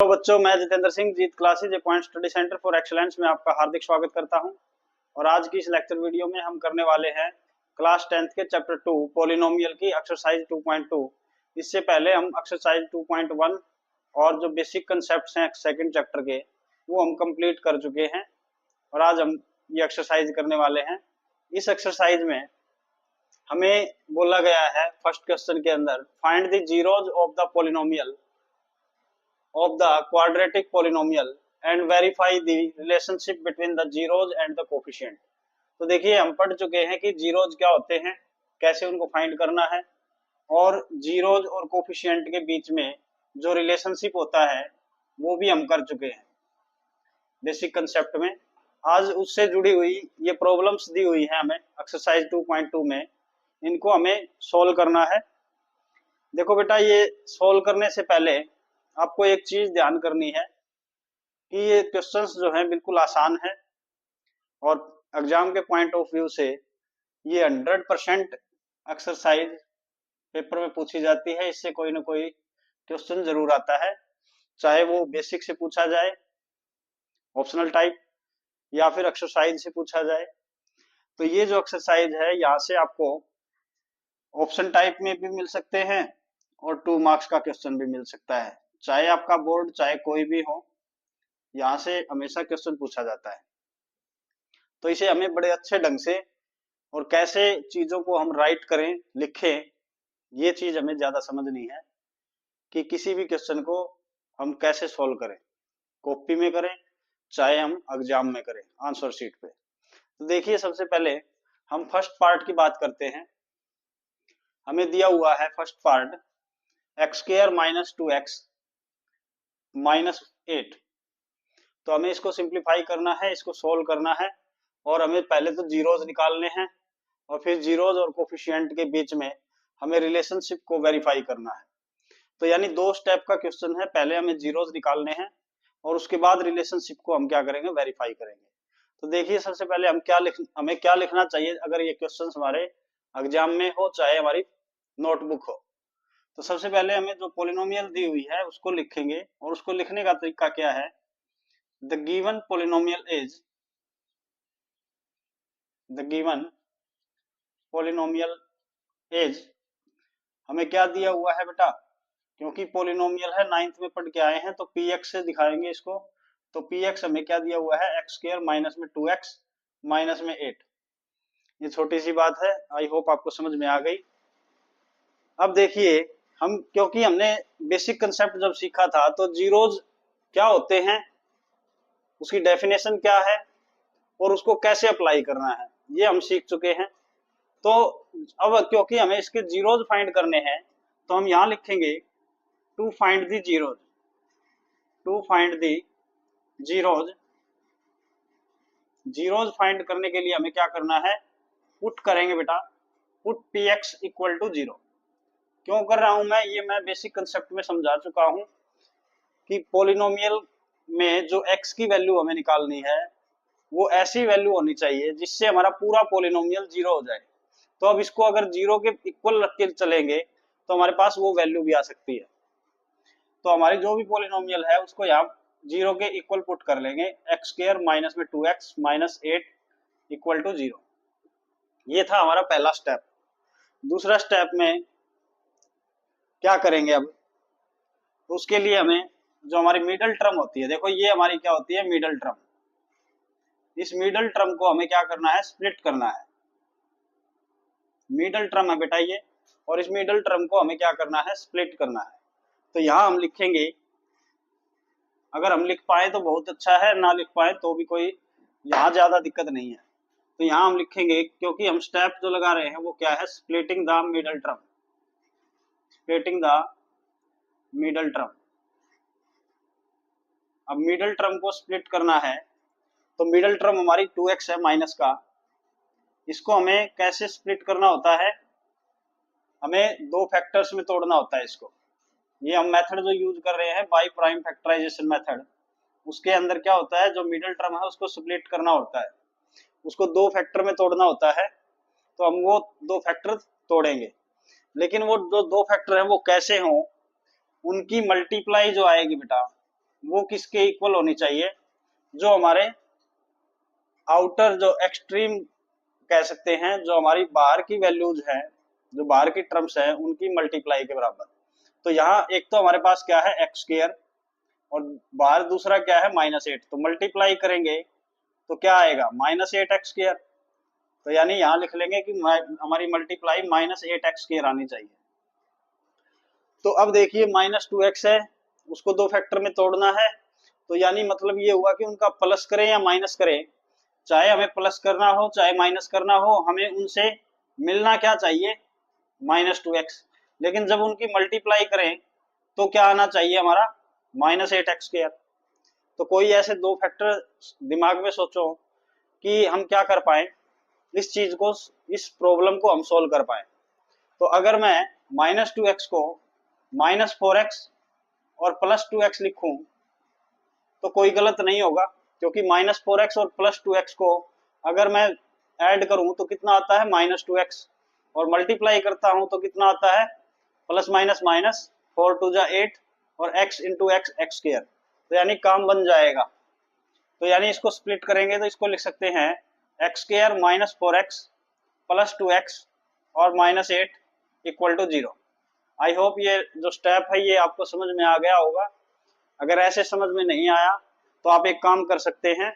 बच्चों, मैं Jitendra Singh Jeet classes A point study centre for excellence में आपका हार्दिक स्वागत करता हूं। और आज की इस लेक्चर वीडियो में हम करने वाले हैं क्लास 10th के चैप्टर 2 पॉलिनोमियल की एक्सरसाइज 2.2। इससे पहले हम एक्सरसाइज 2.1 और जो बेसिक कंसेप्ट्स हैं सेकंड चैप्टर के वो हम कंप्लीट कर चुके हैं और आज हम ये एक्सरसाइज करने वाले हैं। इस एक्सरसाइज में हमें बोला गया है फर्स्ट क्वेश्चन के अंदर, find the zeros of the polynomial of the quadratic polynomial and verify the relationship between the zeros and the coefficient। तो देखिए, हम पढ़ चुके हैं कि जीरोज क्या होते हैं, कैसे उनको फाइंड करना है, और जीरोज और कोफिशिएंट के बीच में जो रिलेशनशिप होता है वो भी हम कर चुके हैं बेसिक कंसेप्ट में। आज उससे जुड़ी हुई ये प्रॉब्लम्स दी हुई है हमें एक्सरसाइज 2.2 में, इनको हमें सोल्व करना है। देखो बेटा, ये सोल्व करने से पहले आपको एक चीज ध्यान करनी है कि ये क्वेश्चंस जो हैं बिल्कुल आसान है और एग्जाम के पॉइंट ऑफ व्यू से ये 100% एक्सरसाइज पेपर में पूछी जाती है। इससे कोई ना कोई क्वेश्चन जरूर आता है, चाहे वो बेसिक से पूछा जाए, ऑप्शनल टाइप, या फिर एक्सरसाइज से पूछा जाए। तो ये जो एक्सरसाइज है, यहाँ से आपको ऑप्शन टाइप में भी मिल सकते हैं और 2 मार्क्स का क्वेश्चन भी मिल सकता है। चाहे आपका बोर्ड चाहे कोई भी हो, यहाँ से हमेशा क्वेश्चन पूछा जाता है। तो इसे हमें बड़े अच्छे ढंग से और कैसे चीजों को हम राइट करें, लिखें, ये चीज हमें ज्यादा समझनी है कि किसी भी क्वेश्चन को हम कैसे सोल्व करें, कॉपी में करें चाहे हम एग्जाम में करें आंसर शीट पे। तो देखिए, सबसे पहले हम फर्स्ट पार्ट की बात करते हैं। हमें दिया हुआ है फर्स्ट पार्ट x² - 2x -8। तो हमें इसको सिंप्लीफाई करना है, इसको सोल्व करना है, और हमें पहले तो जीरोज निकालने हैं और फिर जीरोज और कोफिशिएंट के बीच में हमें रिलेशनशिप को वेरीफाई करना है। तो यानी 2 स्टेप का क्वेश्चन है, पहले हमें जीरोज निकालने हैं और उसके बाद रिलेशनशिप को हम क्या करेंगे, वेरीफाई करेंगे। तो देखिए, सबसे पहले हमें क्या लिखना चाहिए अगर ये क्वेश्चन हमारे एग्जाम में हो चाहे हमारी नोटबुक हो। तो सबसे पहले हमें जो पॉलिनोमियल दी हुई है उसको लिखेंगे, और उसको लिखने का तरीका क्या है, द गिवन पॉलिनोमियल इज हमें क्या दिया हुआ है बेटा, क्योंकि पॉलिनोमियल है, 9th में पढ़ के आए हैं, तो px से दिखाएंगे इसको। तो px हमें क्या दिया हुआ है, x² - 2x -8। ये छोटी सी बात है, आई होप आपको समझ में आ गई। अब देखिए, क्योंकि हमने बेसिक कंसेप्ट जब सीखा था तो जीरोज क्या होते हैं, उसकी डेफिनेशन क्या है और उसको कैसे अप्लाई करना है, ये हम सीख चुके हैं। तो अब क्योंकि हमें इसके जीरोज फाइंड करने हैं, तो हम यहां लिखेंगे to find the zeros. Zeros find करने के लिए हमें क्या करना है, पुट करेंगे बेटा, पुट px = 0। क्यों कर रहा हूं मैं बेसिक कंसेप्ट में समझा चुका हूं कि पॉलिनोमियल में जो x की वैल्यू हमें निकालनी है वो ऐसी वैल्यू होनी चाहिए जिससे हमारा पूरा पॉलिनोमियल 0 हो जाए। तो अब इसको अगर 0 के इक्वल रख के चलेंगे तो हमारे पास वो वैल्यू भी आ सकती है। तो हमारी जो भी पॉलिनोमियल है उसको यहाँ 0 के इक्वल पुट कर लेंगे, x² - 2x -8 = 0। ये था हमारा पहला स्टेप। दूसरा स्टेप में क्या करेंगे, अब तो उसके लिए हमें जो हमारी मिडल टर्म होती है, देखो ये हमारी क्या होती है, मिडल टर्म। इस मिडल टर्म को हमें क्या करना है, स्प्लिट करना है। मिडल टर्म है बेटा ये, और इस मिडल टर्म को हमें क्या करना है, स्प्लिट करना है। तो यहां हम लिखेंगे, अगर हम लिख पाए तो बहुत अच्छा है, ना लिख पाए तो भी कोई यहाँ ज्यादा दिक्कत नहीं है। तो यहाँ हम लिखेंगे, क्योंकि हम स्टेप जो लगा रहे हैं वो क्या है, स्प्लिटिंग द मिडल टर्म। अब मिडल टर्म को स्प्लिट करना है, तो मिडल टर्म हमारी 2x है माइनस का, इसको हमें कैसे स्प्लिट करना होता है, हमें 2 फैक्टर्स में तोड़ना होता है इसको। ये हम मेथड जो यूज कर रहे हैं, बाई प्राइम फैक्टराइजेशन मेथड, उसके अंदर क्या होता है, जो मिडल टर्म है उसको स्प्लिट करना होता है, उसको 2 फैक्टर में तोड़ना होता है। तो हम वो 2 फैक्टर तोड़ेंगे, लेकिन वो जो 2 फैक्टर हैं वो कैसे हों, उनकी मल्टीप्लाई जो आएगी बेटा, वो किसके इक्वल होनी चाहिए, जो हमारे आउटर जो एक्सट्रीम कह सकते हैं, जो हमारी बाहर की वैल्यूज है, जो बाहर की टर्म्स है, उनकी मल्टीप्लाई के बराबर। तो यहाँ एक तो हमारे पास क्या है एक्स स्क्वायर, और बाहर दूसरा क्या है -8, तो मल्टीप्लाई करेंगे तो क्या आएगा -8x²। तो यानी यहाँ लिख लेंगे कि हमारी मल्टीप्लाई -8x² आनी चाहिए। तो अब देखिए -2x है, उसको दो फैक्टर में तोड़ना है, तो यानी मतलब ये हुआ कि उनका प्लस करें या माइनस करें, चाहे हमें प्लस करना हो चाहे माइनस करना हो, हमें उनसे मिलना क्या चाहिए -2x। लेकिन जब उनकी मल्टीप्लाई करें तो क्या आना चाहिए हमारा -8x²। तो कोई ऐसे दो फैक्टर दिमाग में सोचो कि हम क्या कर पाए, इस चीज को, इस प्रॉब्लम को हम सोल्व कर पाए। तो अगर मैं -2x को -4x और +2x लिखूं तो कोई गलत नहीं होगा, क्योंकि -4x और +2x को अगर मैं ऐड करूं तो कितना आता है -2x, और मल्टीप्लाई करता हूं तो कितना आता है प्लस माइनस माइनस, 4 2 जा 8 और x इंटू एक्स x²। तो यानी काम बन जाएगा। तो यानी इसको स्प्लिट करेंगे तो इसको लिख सकते हैं x² -4x +2x और -8 इक्वल टू 0। आई होप ये जो स्टेप है ये आपको समझ में आ गया होगा। अगर ऐसे समझ में नहीं आया तो आप एक काम कर सकते हैं,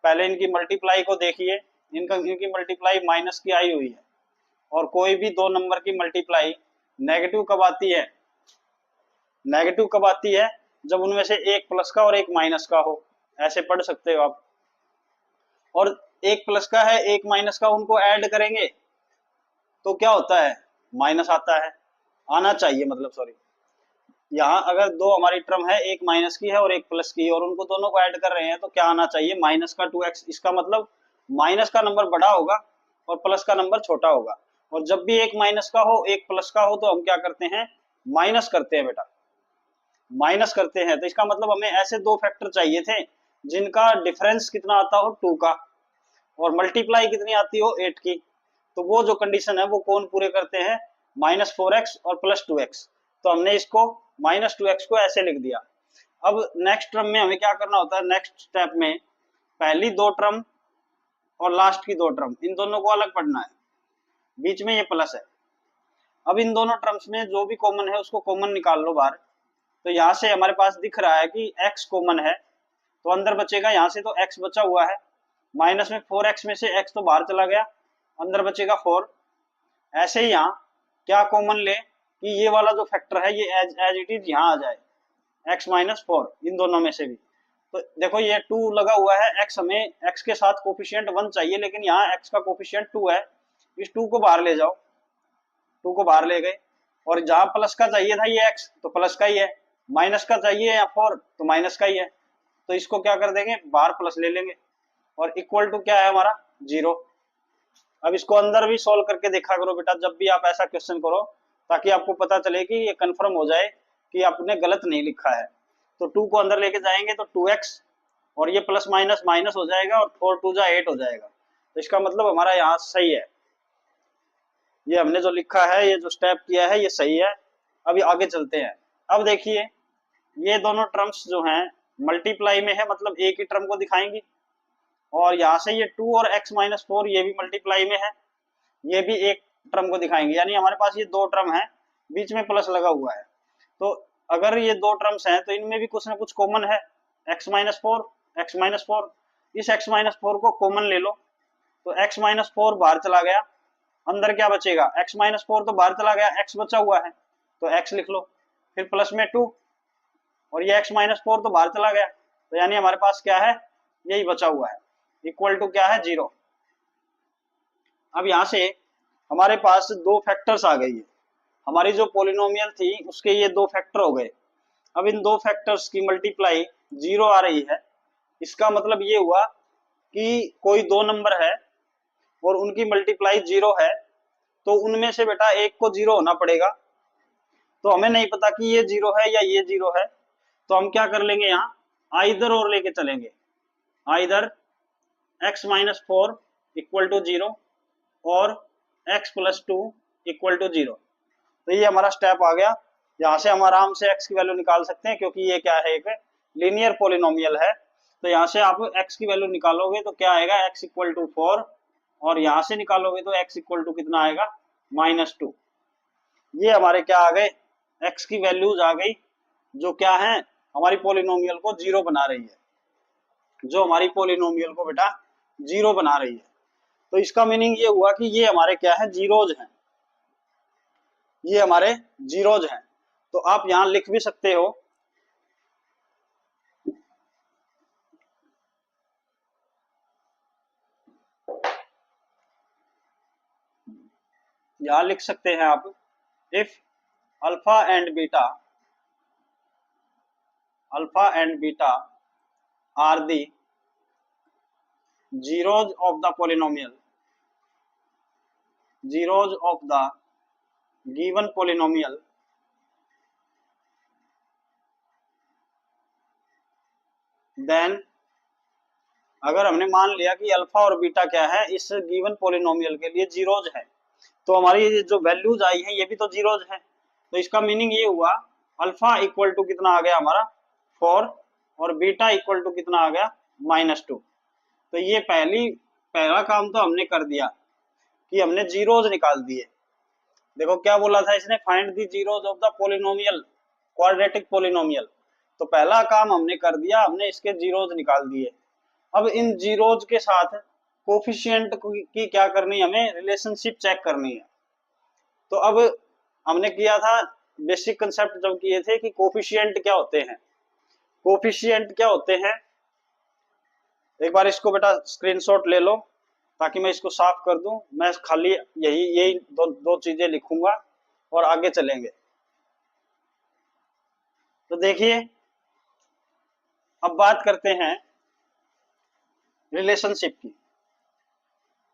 पहले इनकी मल्टीप्लाई को देखिए, इनकी मल्टीप्लाई माइनस की आई हुई है, और कोई भी दो नंबर की मल्टीप्लाई नेगेटिव कब आती है, नेगेटिव कब आती है, जब उनमें से एक प्लस का और एक माइनस का हो। ऐसे पढ़ सकते हो आप। और एक प्लस का है एक माइनस का, उनको ऐड करेंगे तो क्या होता है माइनस आता है, आना चाहिए मतलब, सॉरी। यहाँ अगर दो हमारी टर्म है, एक माइनस की है और एक प्लस की, और उनको दोनों को ऐड कर रहे हैं तो क्या आना चाहिए -2x। इसका मतलब माइनस का नंबर बड़ा होगा और प्लस का नंबर छोटा होगा। और जब भी एक माइनस का हो एक प्लस का हो तो हम क्या करते हैं, माइनस करते हैं बेटा, माइनस करते हैं। तो इसका मतलब हमें ऐसे दो फैक्टर चाहिए थे जिनका डिफरेंस कितना आता हो 2 का, और मल्टीप्लाई कितनी आती हो 8 की। तो वो जो कंडीशन है वो कौन पूरे करते हैं, -4x और +2x। तो हमने इसको -2x को ऐसे लिख दिया। अब नेक्स्ट टर्म में हमें क्या करना होता है, नेक्स्ट स्टेप में पहली दो टर्म और लास्ट की दो टर्म, इन दोनों को अलग पढ़ना है, बीच में ये प्लस है। अब इन दोनों टर्म्स में जो भी कॉमन है उसको कॉमन निकाल लो बाहर। तो यहाँ से हमारे पास दिख रहा है कि x कॉमन है, तो अंदर बचेगा, यहाँ से तो x बचा हुआ है, माइनस में 4x में से x तो बाहर चला गया, अंदर बचेगा 4। ऐसे ही यहाँ क्या कॉमन ले कि ये वाला जो फैक्टर है ये एज इट इज यहाँ आ जाए, x -4 इन दोनों में से भी। तो देखो ये 2 लगा हुआ है, x हमें x के साथ कोफिशिएंट 1 चाहिए, लेकिन यहाँ x का कोफिशिएंट 2 है, इस 2 को बाहर ले जाओ, 2 को बाहर ले गए। और जहां प्लस का चाहिए था ये x तो प्लस का ही है, माइनस का चाहिए या 4 तो माइनस का ही है, तो इसको क्या कर देंगे बाहर प्लस ले लेंगे, और इक्वल टू क्या है हमारा 0। अब इसको अंदर भी सॉल्व करके देखा करो बेटा, जब भी आप ऐसा क्वेश्चन करो, ताकि आपको पता चले कि ये कंफर्म हो जाए कि आपने गलत नहीं लिखा है। तो 2 को अंदर लेके जाएंगे तो 2x, और ये प्लस माइनस माइनस हो जाएगा, और 4 2 जा 8 हो जाएगा। तो इसका मतलब हमारा यहाँ सही है, ये हमने जो लिखा है, ये जो स्टेप किया है ये सही है। अभी आगे चलते हैं। अब देखिए ये दोनों टर्म्स जो हैं मल्टीप्लाई में है, मतलब एक ही टर्म को दिखाएंगी, और यहाँ से ये 2 और x -4 ये भी मल्टीप्लाई में है, ये भी एक टर्म को दिखाएंगे। यानी हमारे पास ये दो टर्म है, बीच में प्लस लगा हुआ है। तो अगर ये दो टर्म्स हैं तो इनमें भी कुछ ना कुछ कॉमन है, x -4 इस x -4 को कॉमन ले लो, तो x -4 बाहर चला गया, अंदर क्या बचेगा, x -4 तो बाहर चला गया, x बचा हुआ है तो x लिख लो, फिर प्लस में 2, और ये x -4 तो बाहर चला गया, तो यानी हमारे पास क्या है, यही बचा हुआ है, इक्वल टू क्या है 0। अब यहाँ से हमारे पास दो फैक्टर्स आ गई है, हमारी जो पोलिनोमियल थी उसके ये दो फैक्टर हो गए। अब इन दो फैक्टर्स की मल्टीप्लाई 0 आ रही है, इसका मतलब ये हुआ कि कोई दो नंबर है और उनकी मल्टीप्लाई 0 है, तो उनमें से बेटा एक को 0 होना पड़ेगा। तो हमें नहीं पता कि ये 0 है या ये 0 है, तो हम क्या कर लेंगे, यहाँ आइदर और लेके चलेंगे, आइदर x -4 इक्वल टू 0 और x +2 इक्वल टू 0। तो ये हमारा स्टेप आ गया, यहाँ से हम आराम से x की वैल्यू निकाल सकते हैं, क्योंकि ये क्या है, एक लीनियर पोलिनोमियल है। तो यहाँ से आप x की वैल्यू निकालोगे तो क्या आएगा, x इक्वल टू 4, और यहाँ से निकालोगे तो x इक्वल टू कितना आएगा, -2। ये हमारे क्या आ गए, x की वैल्यूज आ गई जो क्या है, हमारी पोलिनोमियल को जीरो बना रही है, जो हमारी पोलिनोमियल को बेटा जीरो बना रही है। तो इसका मीनिंग ये हुआ कि ये हमारे क्या है, जीरोज हैं, ये हमारे जीरोज हैं। तो आप यहां लिख भी सकते हो, यहां लिख सकते हैं आप, if alpha and beta are the zeros of the polynomial, zeros of the given polynomial, then अगर हमने मान लिया कि अल्फा और बीटा क्या है, इस गिवन पोलिनोमियल के लिए जीरोज है, तो हमारी ये जो वैल्यूज आई है ये भी तो जीरोज है। तो इसका मीनिंग ये हुआ, अल्फा इक्वल टू कितना आ गया हमारा 4, और बीटा इक्वल टू कितना आ गया -2। तो ये पहला काम तो हमने कर दिया कि हमने जीरोज निकाल दिए। देखो क्या बोला था इसने, find the zeros of the polynomial, quadratic polynomial. तो पहला काम हमने कर दिया, हमने इसके जीरोज निकाल दिए। अब इन जीरोज के साथ कोफिशिएंट की क्या करनी है, हमें रिलेशनशिप चेक करनी है। तो अब हमने किया था, बेसिक कंसेप्ट जब किए थे कि कोफिशिएंट क्या होते हैं, कोफिशिएंट क्या होते हैं, एक बार इसको बेटा स्क्रीनशॉट ले लो ताकि मैं इसको साफ कर दूं। मैं खाली यही दो चीजें लिखूंगा और आगे चलेंगे। तो देखिए, अब बात करते हैं रिलेशनशिप की।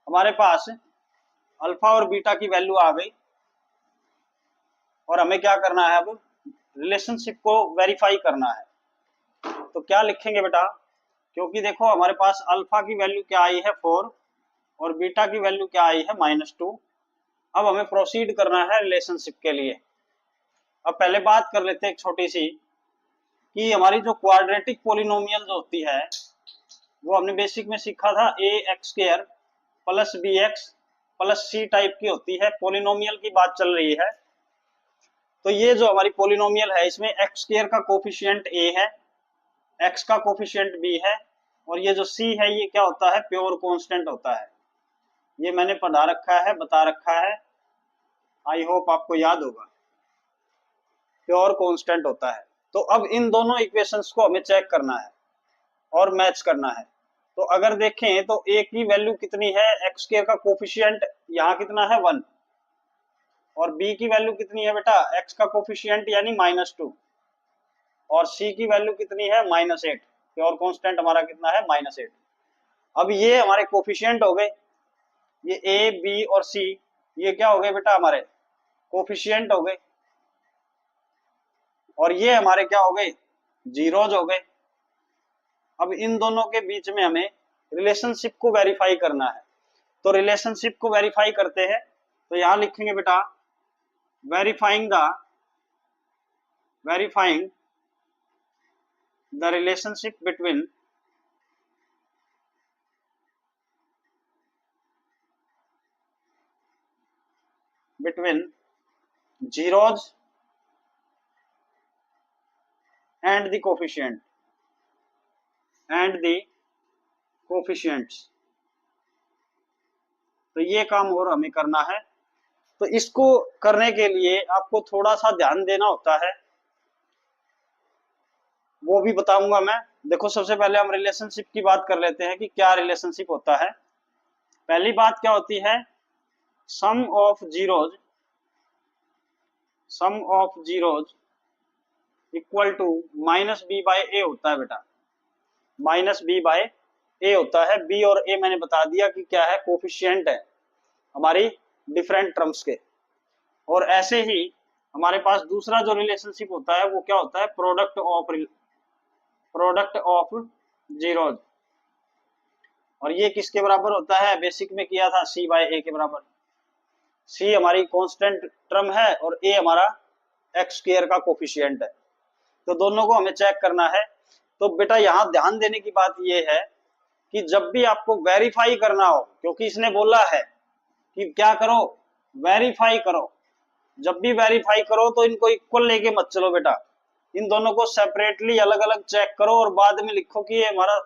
हमारे पास अल्फा और बीटा की वैल्यू आ गई, और हमें क्या करना है, अब रिलेशनशिप को वेरीफाई करना है। तो क्या लिखेंगे बेटा, क्योंकि देखो हमारे पास अल्फा की वैल्यू क्या आई है 4, और बीटा की वैल्यू क्या आई है -2। अब हमें प्रोसीड करना है रिलेशनशिप के लिए। अब पहले बात कर लेते हैं एक छोटी सी, कि हमारी जो क्वाड्रेटिक पोलिनोमियल जो होती है, वो हमने बेसिक में सीखा था ax² + bx + c टाइप की होती है। पोलिनोमियल की बात चल रही है। तो ये जो हमारी पोलिनोमियल है, इसमें x² का कोफिशिएंट a है, x का कोफिशिएंट b है, और ये जो c है ये क्या होता है, प्योर कांस्टेंट होता है। ये मैंने पढ़ा रखा है, बता रखा है, आई होप आपको याद होगा, प्योर कांस्टेंट होता है। तो अब इन दोनों इक्वेशंस को हमें चेक करना है और मैच करना है। तो अगर देखें तो a की वैल्यू कितनी है, x² का कोफिशिएंट यहाँ कितना है 1, और b की वैल्यू कितनी है बेटा, x का कोफिशिएंट यानी -2, और c की वैल्यू कितनी है -8। प्योर कांस्टेंट हमारा कितना है, -8। अब ये हमारे कोफिशिएंट हो गए, ये a b और c, ये क्या हो गए बेटा, हमारे कोफिशिएंट हो गए, और ये हमारे क्या हो गए, जीरोज हो गए। अब इन दोनों के बीच में हमें रिलेशनशिप को वेरीफाई करना है। तो रिलेशनशिप को वेरीफाई करते हैं, तो यहां लिखेंगे बेटा, verifying the relationship between zeros and the coefficients। तो ये काम और हमें करना है। तो इसको करने के लिए आपको थोड़ा सा ध्यान देना होता है, वो भी बताऊंगा मैं। देखो सबसे पहले हम रिलेशनशिप की बात कर लेते हैं कि क्या रिलेशनशिप होता है। पहली बात क्या होती है, sum of zeros equal to -b/a होता है बेटा, -b/a होता है। b और a मैंने बता दिया कि क्या है, कोफिशिएंट है हमारी डिफरेंट टर्म्स के। और ऐसे ही हमारे पास दूसरा जो रिलेशनशिप होता है वो क्या होता है, प्रोडक्ट ऑफ जीरोज। और ये किसके बराबर होता है, बेसिक में किया था c/a के बराबर। c हमारी कांस्टेंट टर्म है और a हमारा x² का कोफिशिएंट है। तो दोनों को हमें चेक करना है। तो बेटा यहाँ ध्यान देने की बात ये है कि जब भी आपको वेरीफाई करना हो, क्योंकि इसने बोला है कि क्या करो, वेरीफाई करो, जब भी वेरीफाई करो तो इनको इक्वल लेके मत चलो बेटा, इन दोनों को सेपरेटली अलग अलग चेक करो और बाद में लिखो कि ये हमारा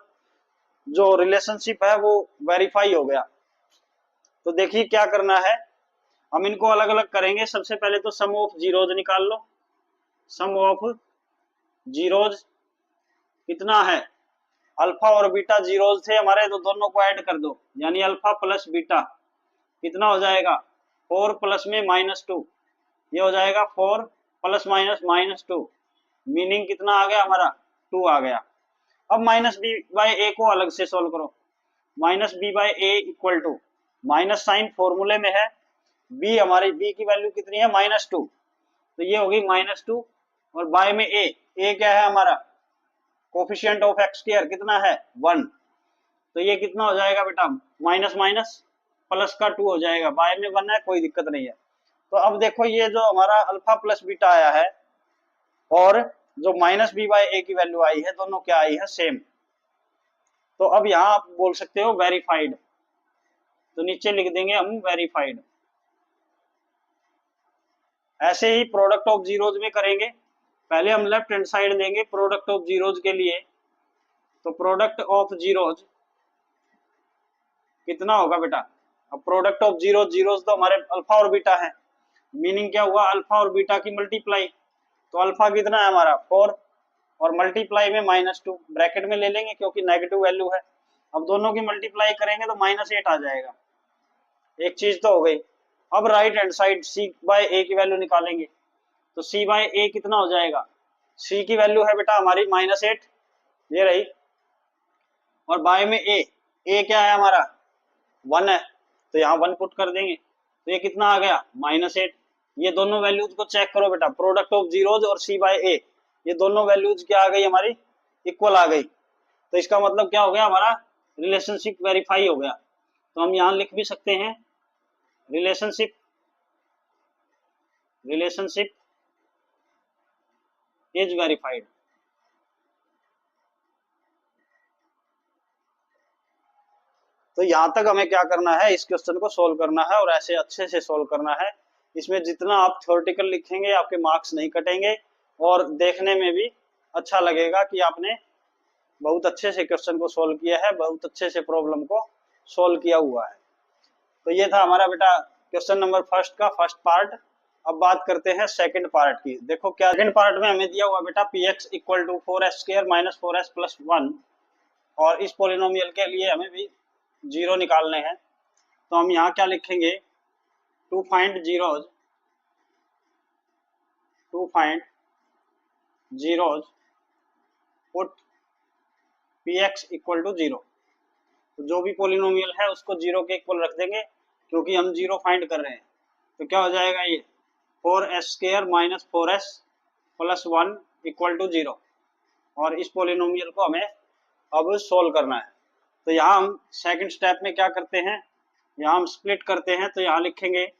जो रिलेशनशिप है वो वेरीफाई हो गया। तो देखिए क्या करना है, हम इनको अलग अलग करेंगे। सबसे पहले तो सम ऑफ जीरोज निकाल लो। सम ऑफ जीरोज कितना है, अल्फा और बीटा जीरोज थे हमारे, तो दोनों को ऐड कर दो, यानी अल्फा प्लस बीटा कितना हो जाएगा 4 प्लस में -2, ये हो जाएगा 4 प्लस माइनस -2, मीनिंग कितना आ गया हमारा 2 आ गया। अब माइनस बी बाई ए को अलग से सोल्व करो। Minus B by A equal to, minus sign फॉर्मूले में है, बी हमारी बी की वैल्यू कितनी है -2, तो ये होगी -2 और बाय में ए क्या है हमारा कोफिशिएंट ऑफ एक्स स्क्वायर कितना है 1, तो ये कितना हो जाएगा बेटा माइनस माइनस प्लस का 2 हो जाएगा, बाय में 1 है कोई दिक्कत नहीं है। तो अब देखो ये जो हमारा अल्फा प्लस बीटा आया है और जो माइनस बी बाई ए की वैल्यू आई है, दोनों क्या आई है सेम। तो अब यहाँ आप बोल सकते हो वेरीफाइड, तो नीचे लिख देंगे हम वेरीफाइड। ऐसे ही प्रोडक्ट ऑफ जीरोज में करेंगे। पहले हम लेफ्ट हैंड साइड लेंगे प्रोडक्ट ऑफ जीरोज के लिए, तो प्रोडक्ट ऑफ जीरोज कितना होगा बेटा, अब प्रोडक्ट ऑफ जीरोज, जीरोज तो हमारे अल्फा और बीटा है, मीनिंग क्या हुआ अल्फा और बीटा की मल्टीप्लाई, तो अल्फा कितना है हमारा 4 और मल्टीप्लाई में -2 ब्रैकेट में ले लेंगे क्योंकि नेगेटिव वैल्यू है। अब दोनों की मल्टीप्लाई करेंगे तो -8 आ जाएगा, एक चीज तो हो गई। अब राइट हैंड साइड सी बाय ए की वैल्यू निकालेंगे, तो सी बाय ए कितना हो जाएगा, सी की वैल्यू है बेटा हमारी -8, ये रही, और बाय में ए क्या है हमारा 1 है, तो यहाँ 1 पुट कर देंगे, तो ये कितना आ गया -8। ये दोनों वैल्यूज को चेक करो बेटा, प्रोडक्ट ऑफ जीरोज और सी बाय ए, ये दोनों वैल्यूज क्या आ गई हमारी इक्वल आ गई, तो इसका मतलब क्या हो गया हमारा रिलेशनशिप वेरीफाई हो गया। तो हम यहाँ लिख भी सकते हैं रिलेशनशिप इज वेरीफाइड। तो यहाँ तक हमें क्या करना है, इस क्वेश्चन को सोल्व करना है और ऐसे अच्छे से सोल्व करना है। इसमें जितना आप थ्योरेटिकल लिखेंगे आपके मार्क्स नहीं कटेंगे और देखने में भी अच्छा लगेगा कि आपने बहुत अच्छे से क्वेश्चन को सोल्व किया है, बहुत अच्छे से प्रॉब्लम को सोल्व किया हुआ है। तो ये था हमारा बेटा क्वेश्चन नंबर फर्स्ट का फर्स्ट पार्ट। अब बात करते हैं सेकंड पार्ट की। देखो क्या सेकंड पार्ट में हमें दिया हुआ बेटा px equal to 4s² minus 4s plus 1, और इस पोलिनोमियल के लिए हमें भी जीरो निकालने हैं। तो हम यहाँ क्या लिखेंगे, to find zeros put px equal to 0। तो जो भी पोलिनोमियल है उसको जीरो के इक्वल रख देंगे क्योंकि हम जीरो फाइंड कर रहे हैं। तो क्या हो जाएगा ये 4s² minus 4s plus 1 equal to 0, और इस पोलिनोमियल को हमें अब सोल्व करना है। तो यहाँ हम सेकंड स्टेप में क्या करते हैं, यहाँ हम स्प्लिट करते हैं। तो यहाँ लिखेंगे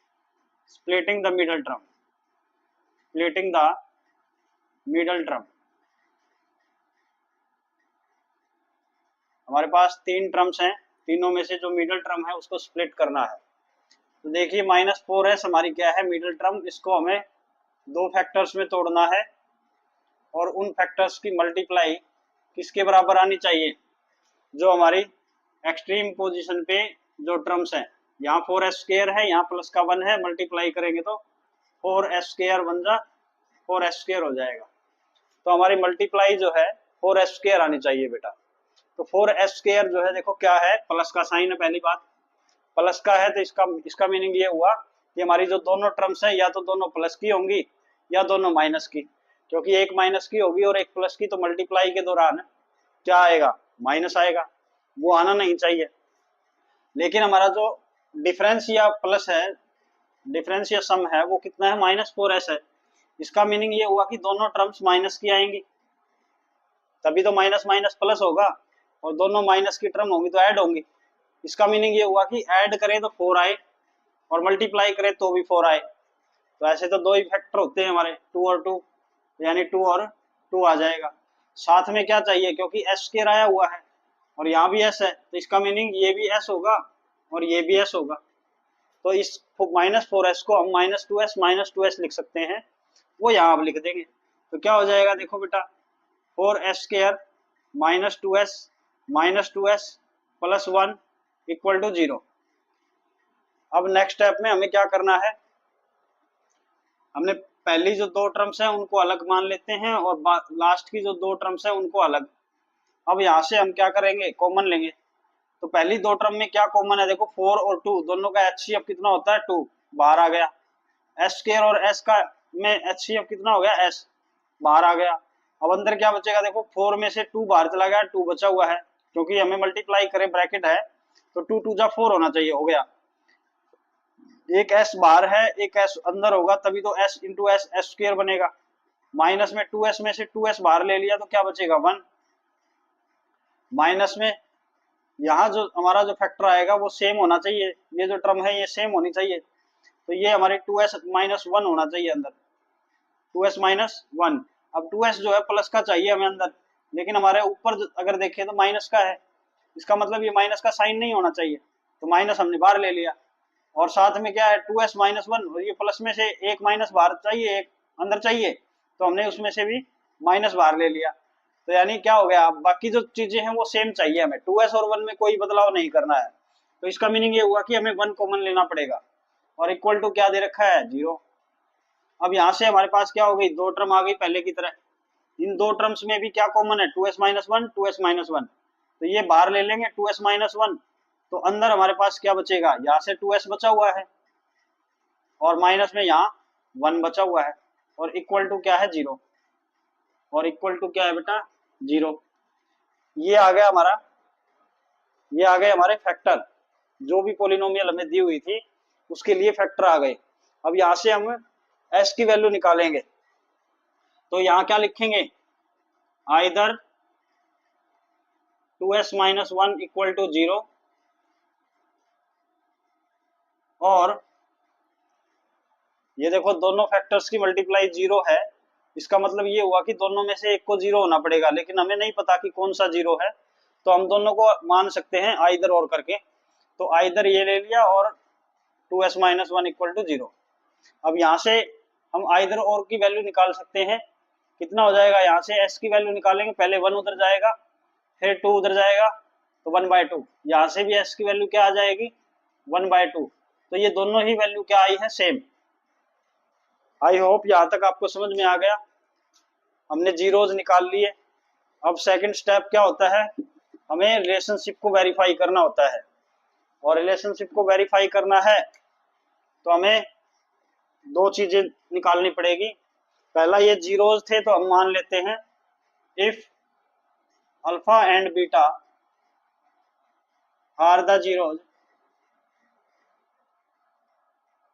स्प्लिटिंग द मिडल टर्म। हमारे पास 3 टर्म्स हैं, तीनों में से जो मिडल टर्म है उसको स्प्लिट करना है। तो देखिए -4s हमारी क्या है मिडल टर्म, इसको हमें 2 फैक्टर्स में तोड़ना है और उन फैक्टर्स की मल्टीप्लाई किसके बराबर आनी चाहिए, जो हमारी एक्सट्रीम पोजीशन पे जो टर्म्स हैं, यहाँ 4s² है, यहाँ प्लस का 1 है, मल्टीप्लाई करेंगे तो 4s² बन जा 4s² हो जाएगा। तो हमारी मल्टीप्लाई जो है 4s² आनी चाहिए बेटा। तो 4s² जो है देखो क्या है, प्लस का साइन है, पहली बात प्लस का है, तो इसका मीनिंग ये हुआ कि हमारी जो दोनों टर्म्स है या तो दोनों प्लस की होंगी या दोनों माइनस की, क्योंकि एक माइनस की होगी और एक प्लस की, तो मल्टीप्लाई के दौरान क्या आएगा माइनस आएगा, वो आना नहीं चाहिए। लेकिन हमारा जो डिफरेंस या प्लस है, डिफरेंस या सम है, वो कितना है -4s है। इसका मीनिंग ये हुआ कि दोनों टर्म्स माइनस की आएंगी, तभी तो माइनस माइनस प्लस होगा, और दोनों माइनस की टर्म होंगी तो ऐड होंगी। इसका मीनिंग ये हुआ कि ऐड करें तो 4 आए और मल्टीप्लाई करें तो भी 4 आए। तो ऐसे तो 2 ही फैक्टर होते हैं हमारे, 2 और 2, यानी 2 और 2 आ जाएगा। साथ में क्या चाहिए, क्योंकि एस स्क्वायर आया हुआ है और यहाँ भी एस है, तो इसका मीनिंग ये भी एस होगा और ये भी एस होगा। तो इस -4s को हम -2s लिख सकते हैं, वो यहाँ अब लिख देंगे। तो क्या हो जाएगा, देखो बेटा, 4s square -2s plus 1 equal to 0। अब नेक्स्ट स्टेप में हमें क्या करना है, हमने पहली जो दो टर्म्स हैं उनको अलग मान लेते हैं और लास्ट की जो दो टर्म्स हैं उनको अलग। अब यहाँ से हम क्या करेंगे, कॉमन लेंगे। तो पहली दो टर्म में क्या कॉमन है, देखो 4 और 2 दोनों का एचसीएफ कितना होता है, 2, बाहर आ गया। एस स्क्वायर और एस का में एचसीएफ कितना हो गया, एस, बाहर आ गया। अब अंदर क्या बचेगा, देखो 4 में से 2 बाहर चला गया, 2 बचा हुआ है, क्योंकि हमें मल्टीप्लाई करें ब्रैकेट है तो 2 2 जा 4 होना चाहिए, हो गया। एक एस बाहर है, एक एस अंदर होगा, तभी तो S into S S square बनेगा। माइनस में 2s में से 2s बाहर ले लिया तो क्या बचेगा, 1। माइनस में यहाँ जो हमारा जो फैक्टर आएगा वो सेम होना चाहिए, ये जो टर्म है ये सेम होनी चाहिए, तो ये हमारी 2s माइनस 1 होना चाहिए अंदर, 2s माइनस 1। अब 2s जो है प्लस का चाहिए हमें अंदर, लेकिन हमारे ऊपर अगर देखें तो माइनस का है, इसका मतलब ये माइनस का साइन नहीं होना चाहिए, तो माइनस हमने बाहर ले लिया। और साथ में क्या है, 2s माइनस 1, और ये प्लस में से एक माइनस बाहर चाहिए, एक अंदर चाहिए, तो हमने उसमें से भी माइनस बाहर ले लिया। तो यानी क्या हो गया, बाकी जो चीजें हैं वो सेम चाहिए हमें, 2s और 1 में कोई बदलाव नहीं करना है। तो इसका मीनिंग ये हुआ कि हमें 1 कॉमन लेना पड़ेगा, और इक्वल टू क्या दे रखा है, 0। अब यहाँ से हमारे पास क्या हो गई, दो टर्म आ गई पहले की तरह। इन दो टर्म्स में भी क्या कॉमन है, 2s माइनस 1, 2s माइनस 1, तो ये बाहर ले लेंगे 2s माइनस 1, तो अंदर हमारे पास क्या बचेगा, यहाँ से 2s बचा हुआ है और माइनस में यहाँ 1 बचा हुआ है, और इक्वल टू क्या है, 0। और इक्वल टू क्या है बेटा, 0। ये आ गया हमारा, ये आ गए हमारे फैक्टर, जो भी पॉलिनोमियल हमें दी हुई थी उसके लिए फैक्टर आ गए। अब यहाँ से हम s की वैल्यू निकालेंगे, तो यहाँ क्या लिखेंगे, either 2s minus 1 equal to 0, और ये देखो दोनों फैक्टर्स की मल्टीप्लाई 0 है, इसका मतलब ये हुआ कि दोनों में से एक को 0 होना पड़ेगा, लेकिन हमें नहीं पता कि कौन सा 0 है, तो हम दोनों को मान सकते हैं आइदर और करके। तो आइदर ये ले लिया और 2s माइनस 1 इक्वल टू 0। अब यहाँ से हम आइदर और की वैल्यू निकाल सकते हैं, कितना हो जाएगा, यहाँ से s की वैल्यू निकालेंगे, पहले 1 उधर जाएगा फिर 2 उधर जाएगा, तो 1/2। यहाँ से भी s की वैल्यू क्या आ जाएगी, 1/2। तो ये दोनों ही वैल्यू क्या आई है, सेम। आई होप यहाँ तक आपको समझ में आ गया। हमने जीरोज निकाल लिए। अब सेकंड स्टेप क्या होता है, हमें रिलेशनशिप को वेरीफाई करना होता है, और रिलेशनशिप को वेरीफाई करना है तो हमें दो चीजें निकालनी पड़ेगी। पहला, ये जीरोज थे तो हम मान लेते हैं if alpha and beta are the zeros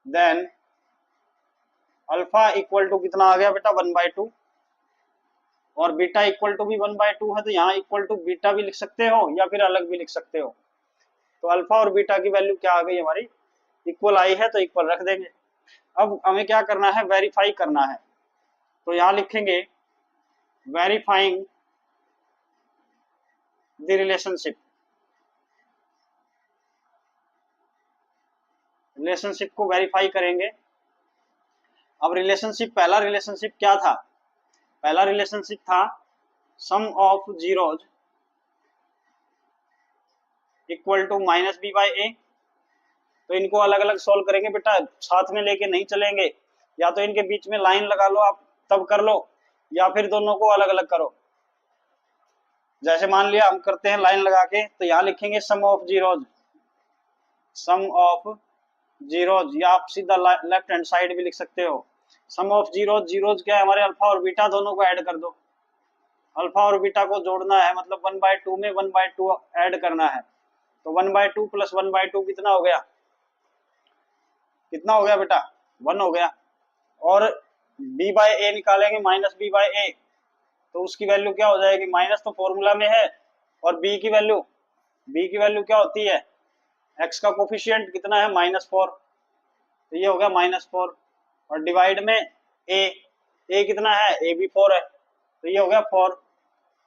then alpha equal to कितना आ गया बेटा, 1/2, और बीटा इक्वल टू भी 1/2 है, तो यहाँ इक्वल टू बीटा भी लिख सकते हो या फिर अलग भी लिख सकते हो। तो अल्फा और बीटा की वैल्यू क्या आ गई हमारी, इक्वल आई है, तो इक्वल रख देंगे। अब हमें क्या करना है, वेरीफाई करना है, तो यहाँ लिखेंगे वेरीफाइंग द रिलेशनशिप। रिलेशनशिप को वेरीफाई करेंगे। अब रिलेशनशिप, पहला रिलेशनशिप क्या था, पहला रिलेशनशिप था sum of zeros equal to minus B by A. तो इनको अलग अलग सोल्व करेंगे बेटा, साथ में लेके नहीं चलेंगे, या तो इनके बीच में लाइन लगा लो आप तब कर लो, या फिर दोनों को अलग अलग करो। जैसे मान लिया हम करते हैं लाइन लगा के, तो यहाँ लिखेंगे sum of zeros, sum of zeros, या आप सीधा लेफ्ट हैंड साइड भी लिख सकते हो। सम ऑफ जीरोज, जीरोज क्या है हमारे, अल्फा और बीटा दोनों को ऐड कर दो, अल्फा और बीटा को जोड़ना है, मतलब 1/2 में 1/2 ऐड करना है, तो 1/2 प्लस 1/2 कितना हो गया, कितना हो गया बेटा, 1 हो गया। और b बाई ए निकालेंगे, माइनस बी बाई ए, तो उसकी वैल्यू क्या हो जाएगी, माइनस तो फॉर्मूला में है, और b की वैल्यू क्या होती है, x का कोफिशिएंट कितना है, -4, तो ये हो गया -4, और डिवाइड में a कितना है, a भी 4 है, तो ये हो गया 4।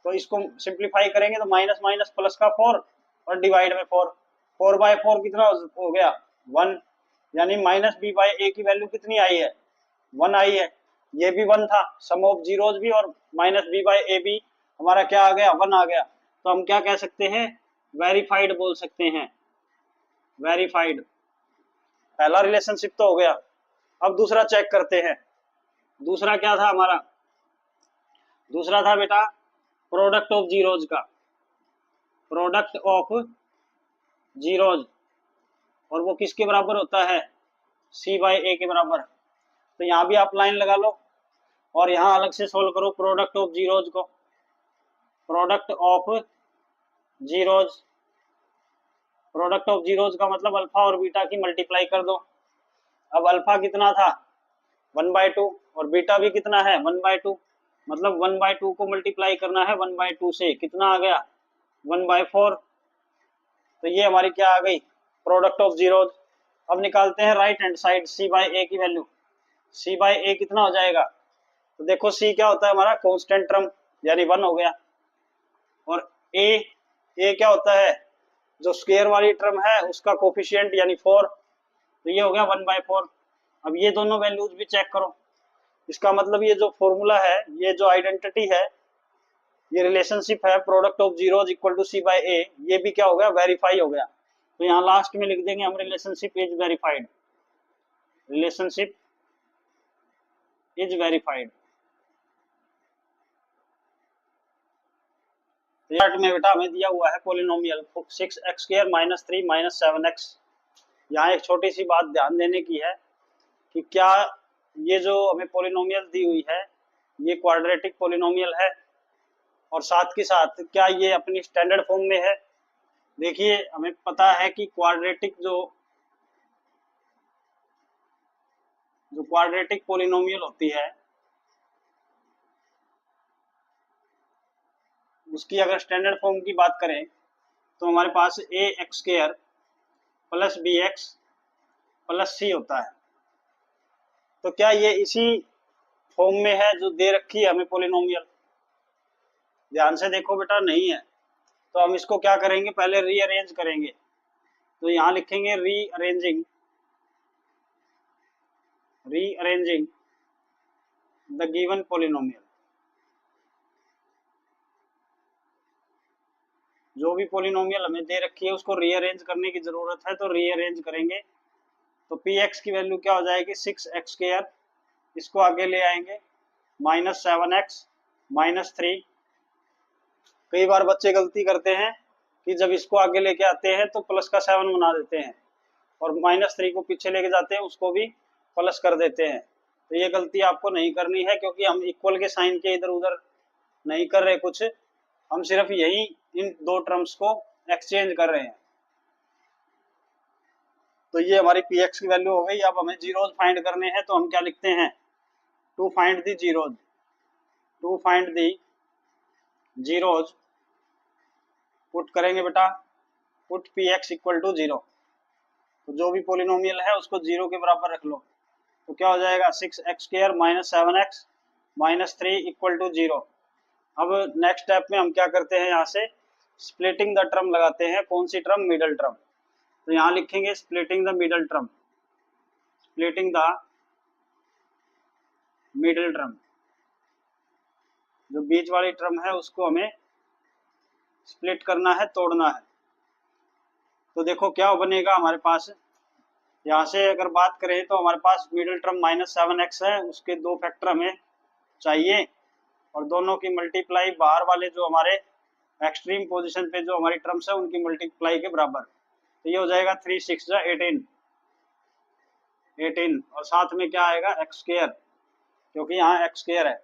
तो इसको सिंप्लीफाई करेंगे तो माइनस माइनस प्लस का 4 और डिवाइड में 4, 4/4 कितना हो गया 1, यानी माइनस बी बाई ए की वैल्यू कितनी आई है 1 आई है। ये भी 1 था, सम ऑफ जीरोज भी और माइनस बी बाई ए भी हमारा क्या आ गया 1 आ गया। तो हम क्या कह सकते हैं वेरीफाइड बोल सकते हैं, वेरीफाइड। पहला रिलेशनशिप तो हो गया। अब दूसरा चेक करते हैं। दूसरा क्या था हमारा, दूसरा था बेटा प्रोडक्ट ऑफ जीरोज का, प्रोडक्ट ऑफ जीरोज, और वो किसके बराबर होता है सी बाई ए के बराबर। तो यहाँ भी आप लाइन लगा लो और यहाँ अलग से सोल्व करो प्रोडक्ट ऑफ जीरोज को, product of zeros, product of zeros का मतलब अल्फा और बीटा की मल्टीप्लाई कर दो। अब अल्फा कितना था 1/2 और बीटा भी कितना है 1/2, मतलब 1/2 को मल्टीप्लाई करना है 1/2 से, कितना आ गया 1/4। तो ये हमारी क्या आ गई प्रोडक्ट ऑफ जीरोज। अब निकालते हैं right hand side C by A की वैल्यू, सी बाई ए कितना हो जाएगा। तो देखो सी क्या होता है हमारा कांस्टेंट टर्म यानी 1 हो गया, और ए क्या होता है जो स्क्वायर वाली टर्म है उसका कोफिशिएंट यानी 4, तो ये हो गया 1/4। अब ये दोनों वैल्यूज भी चेक करो, इसका मतलब ये जो फॉर्मूला है, ये जो आइडेंटिटी है, ये रिलेशनशिप है product of zeros equal to C by A, ये भी क्या हो गया वेरीफाई हो गया। तो यहाँ लास्ट में लिख देंगे हम relationship is verified, relationship is verified. Chart में बेटा हमें दिया हुआ है पॉलिनोमियल 6x² - 3 - 7x। यहाँ एक छोटी सी बात ध्यान देने की है कि क्या ये जो हमें पॉलिनोमियल दी हुई है ये क्वाड्रेटिक पॉलिनोमियल है, और साथ के साथ क्या ये अपनी स्टैंडर्ड फॉर्म में है। देखिए हमें पता है कि क्वाड्रेटिक जो क्वाड्रेटिक पॉलिनोमियल होती है उसकी अगर स्टैंडर्ड फॉर्म की बात करें तो हमारे पास ax² + bx + c होता है। तो क्या ये इसी फॉर्म में है जो दे रखी है हमें पॉलिनोमियल। ध्यान से देखो बेटा नहीं है, तो हम इसको क्या करेंगे पहले रीअरेंज करेंगे। तो यहाँ लिखेंगे रीअरेंजिंग द गिवन पॉलिनोमियल। जो भी पॉलिनोमियल हमें दे रखी है उसको रीअरेंज करने की जरूरत है, तो रीअरेंज करेंगे। तो px की वैल्यू क्या हो जाएगी 6x², इसको आगे ले आएंगे -7x -3। कई बार बच्चे गलती करते हैं कि जब इसको आगे लेके आते हैं तो प्लस का 7 बना देते हैं, और -3 को पीछे लेके जाते हैं उसको भी प्लस कर देते हैं। तो ये गलती आपको नहीं करनी है, क्योंकि हम इक्वल के साइन के इधर उधर नहीं कर रहे कुछ, हम सिर्फ यही इन दो टर्म्स को एक्सचेंज कर रहे हैं। तो ये हमारी px की वैल्यू हो गई। अब हमें जीरोज फाइंड करने हैं, तो हम क्या लिखते हैं to find the zeros, to find the zeros put करेंगे बेटा, पुट px इक्वल टू 0। तो जो भी पॉलिनोमियल है उसको 0 के बराबर रख लो। तो क्या हो जाएगा 6x² - 7x -3 = 0। अब नेक्स्ट स्टेप में हम क्या करते हैं, यहाँ से स्प्लिटिंग द टर्म लगाते हैं। कौन सी टर्म मिडल टर्म। तो यहाँ लिखेंगे splitting the middle term, splitting the middle term, जो बीच वाली टर्म है उसको हमें स्प्लिट करना है, तोड़ना है। तो देखो क्या बनेगा हमारे पास, यहाँ से अगर बात करें तो हमारे पास मिडिल टर्म -7x है, उसके 2 फैक्टर हमें चाहिए, और दोनों की मल्टीप्लाई बाहर वाले जो हमारे एक्सट्रीम पोजीशन पे जो हमारी टर्म्स है उनकी मल्टीप्लाई के बराबर। तो ये हो जाएगा 3 6 18, और साथ में क्या आएगा x², क्योंकि यहाँ x² है।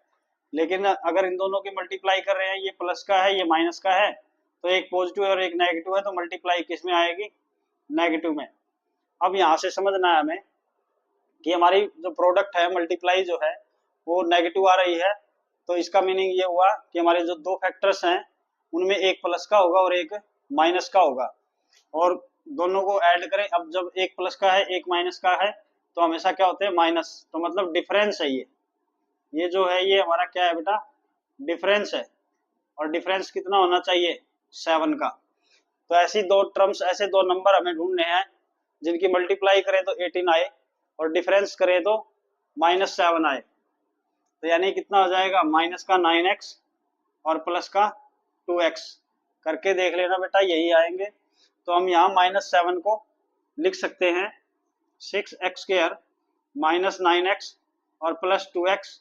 लेकिन अगर इन दोनों की मल्टीप्लाई कर रहे हैं, ये प्लस का है ये माइनस का है, तो एक पॉजिटिव और एक नेगेटिव है, तो मल्टीप्लाई किस में आएगी नेगेटिव में। अब यहाँ से समझना है हमें कि हमारी जो प्रोडक्ट है मल्टीप्लाई जो है वो नेगेटिव आ रही है, तो इसका मीनिंग ये हुआ कि हमारे जो 2 फैक्टर्स हैं उनमें एक प्लस का होगा और एक माइनस का होगा, और दोनों को ऐड करें। अब जब एक प्लस का है एक माइनस का है तो हमेशा क्या होते हैं माइनस, तो मतलब डिफरेंस है ये जो है ये हमारा क्या है बेटा डिफरेंस है। और डिफरेंस कितना होना चाहिए 7 का। तो ऐसी दो टर्म्स, ऐसे दो नंबर हमें ढूंढने हैं जिनकी मल्टीप्लाई करें तो 18 आए और डिफरेंस करें तो -7 आए। तो यानी कितना हो जाएगा, माइनस का 9x और प्लस का 2x। करके देख लेना बेटा, यही आएंगे। तो हम यहाँ -7 को लिख सकते हैं 6x² -9x और प्लस 2x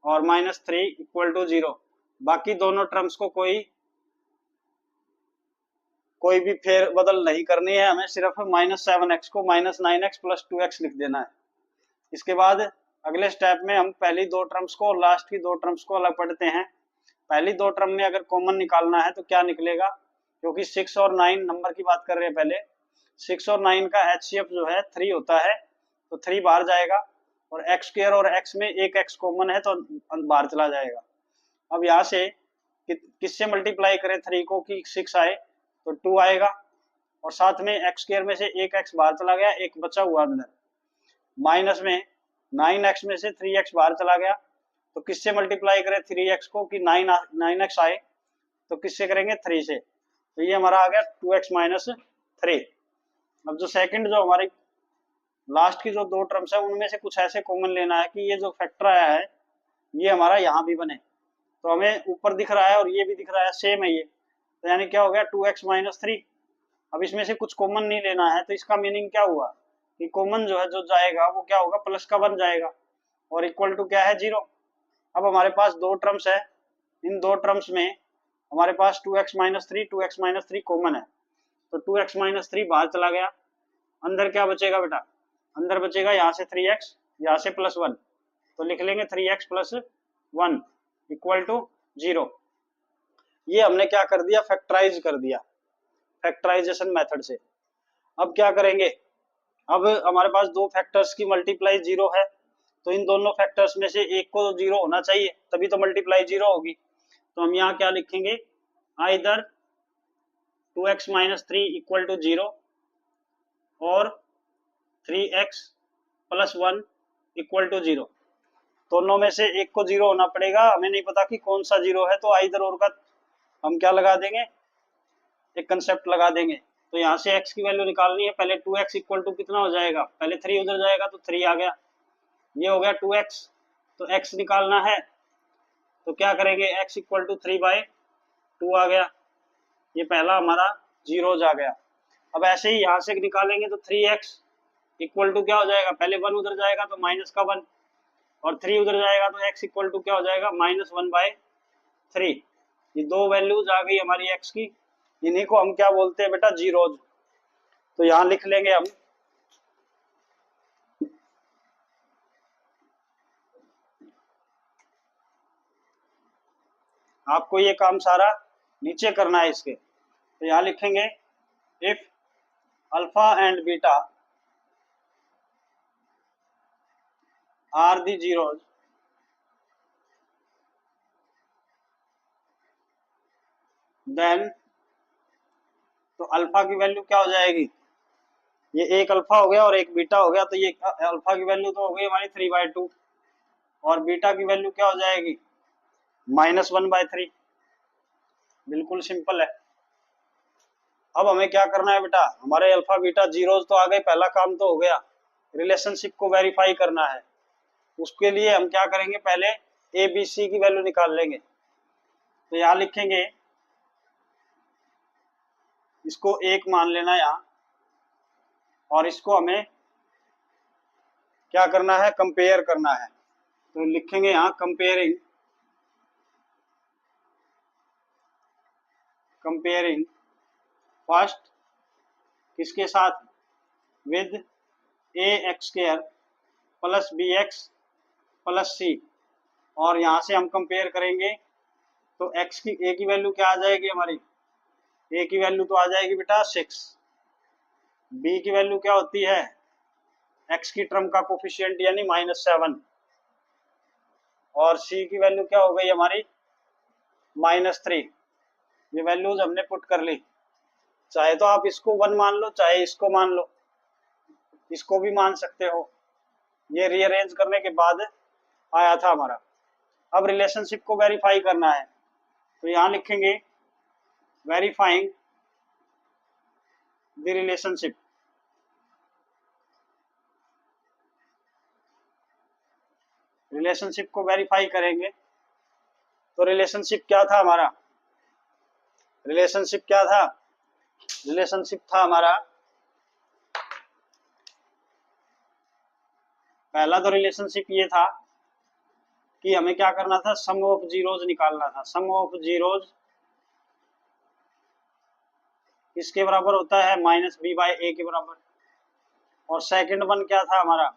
और -3 इक्वल टू 0। बाकी दोनों टर्म्स को कोई भी फेर बदल नहीं करनी है, हमें सिर्फ -7x को -9x प्लस 2x लिख देना है। इसके बाद अगले स्टेप में हम पहली दो टर्म्स को और लास्ट की दो टर्म्स को अलग पढ़ते हैं। पहली दो टर्म में अगर कॉमन निकालना है तो क्या निकलेगा, क्योंकि 6 और 9 नंबर की बात कर रहे हैं पहले, 6 और 9 का HCF जो है 3 होता है, तो 3 बाहर जाएगा और x² और x में एक x कॉमन है तो बाहर चला जाएगा। अब यहाँ से किससे मल्टीप्लाई करें 3 को कि 6 आए, तो 2 आएगा और साथ में x² में से एक x बाहर चला गया, एक बचा हुआ अंदर। माइनस में 9x में से 3x बाहर चला गया, तो किससे मल्टीप्लाई करें 3x को कि 9x आए, तो किससे करेंगे 3 से। तो ये हमारा आ गया 2x - 3। अब जो सेकंड, जो हमारी लास्ट की जो दो टर्म्स है उनमें से कुछ ऐसे कॉमन लेना है कि ये जो फैक्टर आया है ये हमारा यहाँ भी बने। तो हमें ऊपर दिख रहा है और ये भी दिख रहा है, सेम है ये। तो यानी क्या हो गया 2x - 3। अब इसमें से कुछ कॉमन नहीं लेना है, तो इसका मीनिंग क्या हुआ कि कॉमन जो है जो जाएगा वो क्या होगा, प्लस का बन जाएगा और इक्वल टू क्या है 0। अब हमारे पास दो टर्म्स है, इन दो टर्म्स में हमारे पास 2x - 3 कॉमन है, तो 2x - 3 बाहर चला गया, अंदर क्या बचेगा बेटा, अंदर बचेगा यहाँ से 3x, यहाँ से +1, तो लिख लेंगे 3x + 1 इक्वल टू 0। ये हमने क्या कर दिया, फैक्टराइज कर दिया फैक्टराइजेशन मेथड से। अब क्या करेंगे, अब हमारे पास दो फैक्टर्स की मल्टीप्लाई 0 है, तो इन दोनों फैक्टर्स में से एक को 0 होना चाहिए, तभी तो मल्टीप्लाई 0 होगी। तो हम यहाँ क्या लिखेंगे, आइदर 2x - 3 इक्वल टू 0 और 3x + 1 इक्वल टू 0। दोनों में से एक को 0 होना पड़ेगा, हमें नहीं पता कि कौन सा 0 है, तो आइदर और का हम क्या लगा देंगे, एक कंसेप्ट लगा देंगे। तो यहाँ से x की वैल्यू निकालनी है, पहले 2x इक्वल टू कितना हो जाएगा, पहले 3 उधर जाएगा तो 3 आ गया, ये हो गया 2x। तो x निकालना है तो क्या करेंगे, x इक्वल टू 3/2 आ गया, ये पहला हमारा 0 आ गया। अब ऐसे ही यहाँ से निकालेंगे तो 3x इक्वल टू क्या हो जाएगा, पहले 1 उधर जाएगा तो -1 और 3 उधर जाएगा तो x इक्वल टू क्या हो जाएगा, -1/3। ये दो वैल्यूज आ गई हमारी x की, इन्हीं को हम क्या बोलते हैं बेटा, जीरोज। तो यहां लिख लेंगे हम, आपको ये काम सारा नीचे करना है इसके। तो यहां लिखेंगे if alpha and beta are the zeros then, तो अल्फा की वैल्यू क्या हो जाएगी, ये एक अल्फा हो गया और एक बीटा हो गया, तो ये अल्फा की वैल्यू तो हो गई हमारी 3/2 और बीटा की वैल्यू क्या हो जाएगी, -1/3। बिल्कुल सिंपल है। अब हमें क्या करना है बेटा, हमारे अल्फा बीटा जीरोज तो आ गए, पहला काम तो हो गया, रिलेशनशिप को वेरीफाई करना है। उसके लिए हम क्या करेंगे, पहले ए बी सी की वैल्यू निकाल लेंगे। तो यहां लिखेंगे, इसको 1 मान लेना यहाँ, और इसको हमें क्या करना है, कंपेयर करना है। तो लिखेंगे यहाँ कंपेयरिंग फर्स्ट किसके साथ, विद ax² + bx + c, और यहाँ से हम कंपेयर करेंगे तो x की a की वैल्यू क्या आ जाएगी हमारी, a की वैल्यू तो आ जाएगी बेटा 6, b की वैल्यू क्या होती है, x की टर्म का कोफिशिएंट यानी -7, और c की वैल्यू क्या हो गई हमारी -3। ये वैल्यूज हमने पुट कर ली, चाहे तो आप इसको 1 मान लो, चाहे इसको मान लो, इसको भी मान सकते हो, ये रीअरेंज करने के बाद आया था हमारा। अब रिलेशनशिप को वेरीफाई करना है, तो यहाँ लिखेंगे वेरीफाइंग द रिलेशनशिप। रिलेशनशिप को वेरीफाई करेंगे। तो रिलेशनशिप क्या था हमारा? रिलेशनशिप क्या था? रिलेशनशिप था हमारा, पहला तो रिलेशनशिप ये था कि हमें क्या करना था, सम ऑफ जीरोज निकालना था। सम ऑफ जीरोज किसके बराबर होता है? माइनस बी बाई ए के बराबर। और सेकंड वन क्या था हमारा?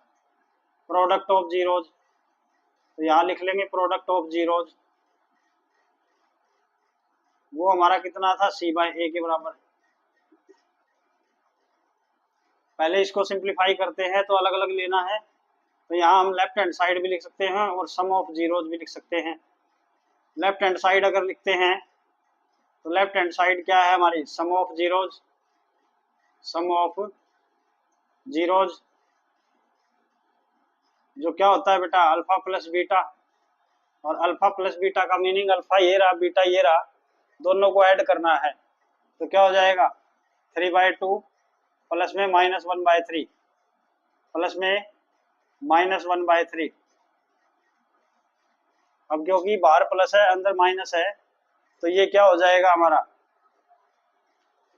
Product of zeros. तो यहां लिख लेंगे प्रोडक्ट ऑफ जीरोज, वो हमारा कितना था? सी बाई ए के बराबर। पहले इसको सिंप्लीफाई करते हैं तो अलग अलग लेना है। तो यहाँ हम लेफ्ट हैंड साइड भी लिख सकते हैं और सम ऑफ जीरोज भी लिख सकते हैं। लेफ्ट हैंड साइड अगर लिखते हैं तो लेफ्ट हैंड साइड क्या है हमारी? Sum of zeros. Sum of zeros जो क्या होता है बेटा? Alpha plus beta. और अल्फा प्लस बीटा का मीनिंग अल्फा ये रहा, बीटा ये रहा, दोनों को ऐड करना है। तो क्या हो जाएगा? 3/2 प्लस में -1/3 प्लस में -1/3। अब क्योंकि बाहर प्लस है अंदर माइनस है तो ये क्या हो जाएगा हमारा?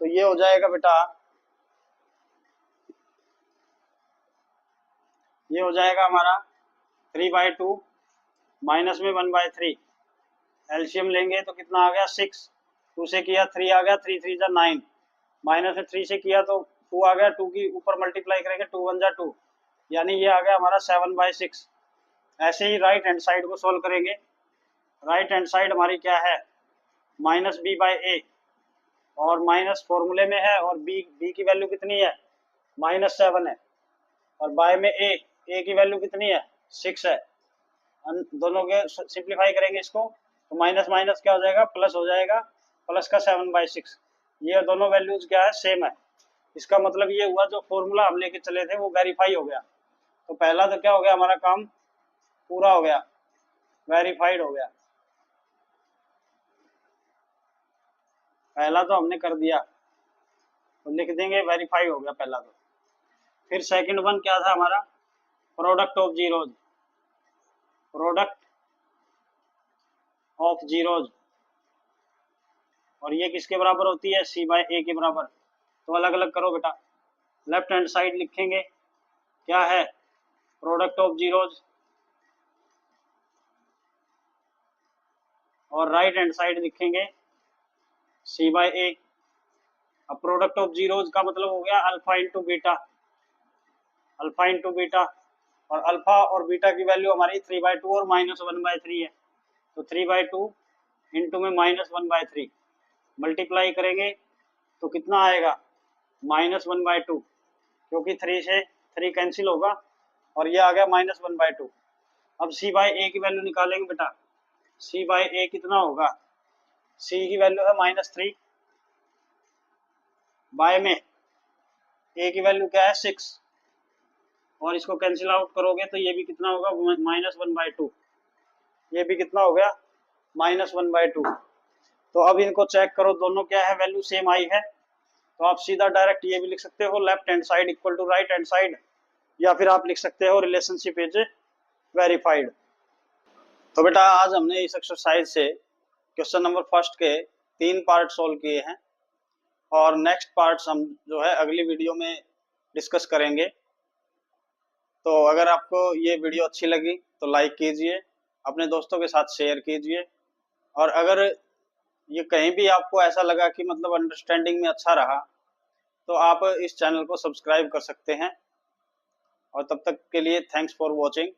तो ये हो जाएगा बेटा, ये हो जाएगा हमारा 3/2 माइनस में 1/3। एलसीएम लेंगे तो कितना आ गया? 6। 2 से किया 3 आ गया, 3 3 जा 9। माइनस में 3 से किया तो 2 आ गया, 2 की ऊपर मल्टीप्लाई करेंगे 2 1 जा 2, यानी ये आ गया हमारा 7/6। ऐसे ही राइट हैंड साइड को सोल्व करेंगे। राइट हैंड साइड हमारी क्या है? माइनस बी बाई ए, और माइनस फॉर्मूले में है, और बी की वैल्यू कितनी है? -7 है। और बाय में ए की वैल्यू कितनी है? 6 है। दोनों के सिंप्लीफाई करेंगे इसको तो माइनस माइनस क्या हो जाएगा? प्लस हो जाएगा, प्लस का 7/6। ये दोनों वैल्यूज क्या है? सेम है। इसका मतलब ये हुआ जो फॉर्मूला हम लेके चले थे वो वेरीफाई हो गया। तो पहला तो क्या हो गया हमारा? काम पूरा हो गया, वेरीफाइड हो गया। पहला तो हमने कर दिया तो लिख देंगे वेरीफाई हो गया पहला तो। फिर सेकंड वन क्या था हमारा? Product of zeros. Product of zeros, और ये किसके बराबर होती है? सी बाई ए के बराबर। तो अलग अलग करो बेटा। लेफ्ट हैंड साइड लिखेंगे क्या है? प्रोडक्ट ऑफ जीरोज, और राइट हैंड साइड लिखेंगे सी बाई ए। अब प्रोडक्ट ऑफ जीरोज का मतलब हो गया alpha into beta. Alpha into beta, और अल्फा और बीटा की वैल्यू हमारी 3/2 और -1/3 है। तो 3/2 इंटू में -1/3 मल्टीप्लाई करेंगे तो कितना आएगा? -1/2, क्योंकि 3 से 3 कैंसिल होगा और ये आ गया -1/2। अब सी बाई ए की वैल्यू निकालेंगे बेटा। सी बाई ए कितना होगा? सी की वैल्यू है -3, बाय में ए की वैल्यू क्या है? 6, और इसको कैंसिल आउट करोगे तो ये भी कितना होगा? -1/2। ये भी कितना हो गया? -1/2। तो अब इनको चेक करो, दोनों क्या है? वैल्यू सेम आई है। तो आप सीधा डायरेक्ट ये भी लिख सकते हो left hand side equal to right hand side, या फिर आप लिख सकते हो रिलेशनशिप इज वेरीफाइड। तो बेटा आज हमने इस एक्सरसाइज से क्वेश्चन नंबर फर्स्ट के 3 पार्ट सोल्व किए हैं, और नेक्स्ट पार्ट्स हम जो है अगली वीडियो में डिस्कस करेंगे। तो अगर आपको ये वीडियो अच्छी लगी तो लाइक कीजिए, अपने दोस्तों के साथ शेयर कीजिए, और अगर ये कहीं भी आपको ऐसा लगा कि मतलब अंडरस्टैंडिंग में अच्छा रहा तो आप इस चैनल को सब्सक्राइब कर सकते हैं। और तब तक के लिए थैंक्स फॉर वॉचिंग।